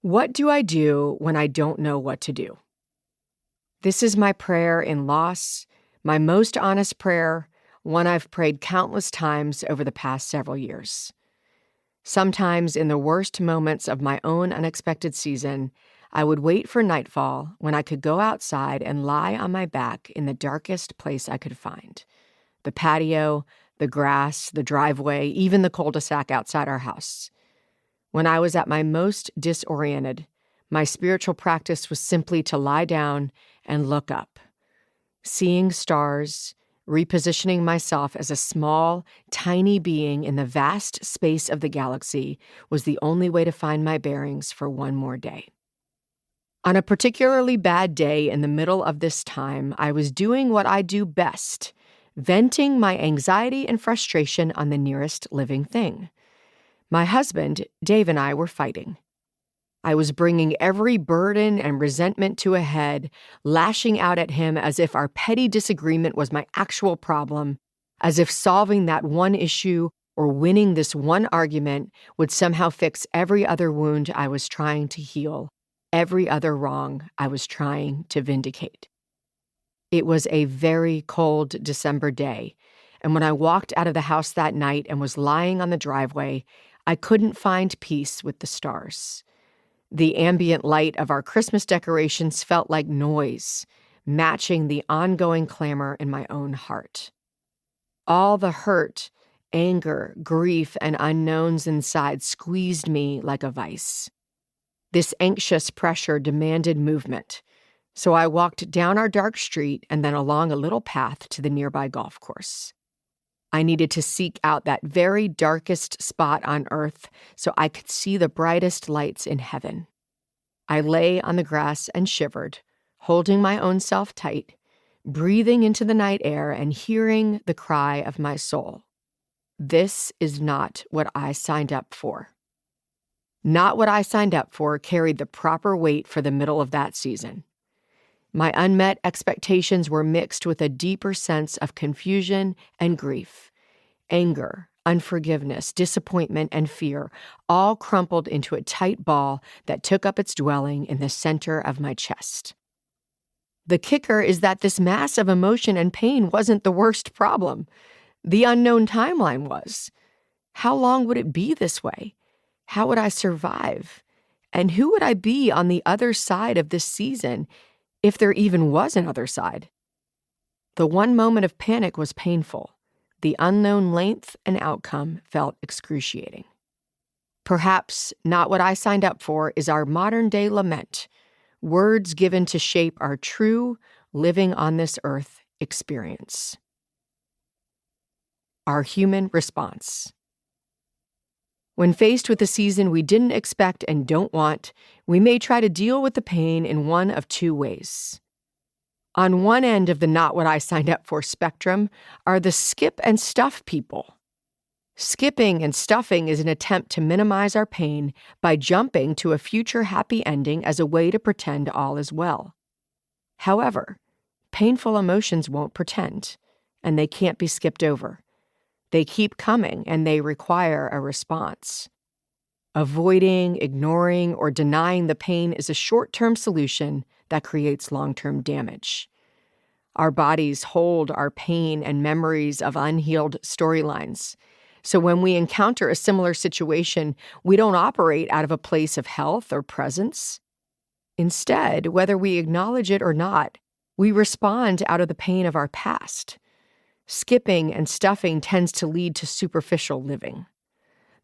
What do I do when I don't know what to do? This is my prayer in loss, my most honest prayer, one I've prayed countless times over the past several years. Sometimes in the worst moments of my own unexpected season, I would wait for nightfall when I could go outside and lie on my back in the darkest place I could find. The patio, the grass, the driveway, even the cul-de-sac outside our house. When I was at my most disoriented, my spiritual practice was simply to lie down and look up. Seeing stars, repositioning myself as a small, tiny being in the vast space of the galaxy was the only way to find my bearings for one more day. On a particularly bad day in the middle of this time, I was doing what I do best, venting my anxiety and frustration on the nearest living thing. My husband, Dave, and I were fighting. I was bringing every burden and resentment to a head, lashing out at him as if our petty disagreement was my actual problem, as if solving that one issue or winning this one argument would somehow fix every other wound I was trying to heal, every other wrong I was trying to vindicate. It was a very cold December day, and when I walked out of the house that night and was lying on the driveway, I couldn't find peace with the stars. The ambient light of our Christmas decorations felt like noise, matching the ongoing clamor in my own heart. All the hurt, anger, grief, and unknowns inside squeezed me like a vice. This anxious pressure demanded movement, so I walked down our dark street and then along a little path to the nearby golf course. I needed to seek out that very darkest spot on earth so I could see the brightest lights in heaven. I lay on the grass and shivered, holding my own self tight, breathing into the night air and hearing the cry of my soul. This is not what I signed up for. Not what I signed up for carried the proper weight for the middle of that season. My unmet expectations were mixed with a deeper sense of confusion and grief, anger, unforgiveness, disappointment, and fear, all crumpled into a tight ball that took up its dwelling in the center of my chest. The kicker is that this mass of emotion and pain wasn't the worst problem. The unknown timeline was. How long would it be this way? How would I survive? And who would I be on the other side of this season, if there even was an other side? The one moment of panic was painful. The unknown length and outcome felt excruciating. Perhaps not what I signed up for is our modern-day lament, words given to shape our true, living on this earth experience. Our human response. When faced with a season we didn't expect and don't want, we may try to deal with the pain in one of two ways. On one end of the not what I signed up for spectrum are the skip and stuff people. Skipping and stuffing is an attempt to minimize our pain by jumping to a future happy ending as a way to pretend all is well. However, painful emotions won't pretend, and they can't be skipped over. They keep coming, and they require a response. Avoiding, ignoring, or denying the pain is a short-term solution that creates long-term damage. Our bodies hold our pain and memories of unhealed storylines. So when we encounter a similar situation, we don't operate out of a place of health or presence. Instead, whether we acknowledge it or not, we respond out of the pain of our past. Skipping and stuffing tends to lead to superficial living.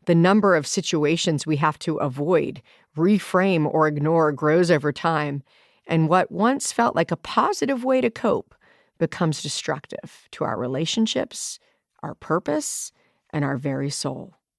The number of situations we have to avoid, reframe, or ignore grows over time, and what once felt like a positive way to cope becomes destructive to our relationships, our purpose, and our very soul.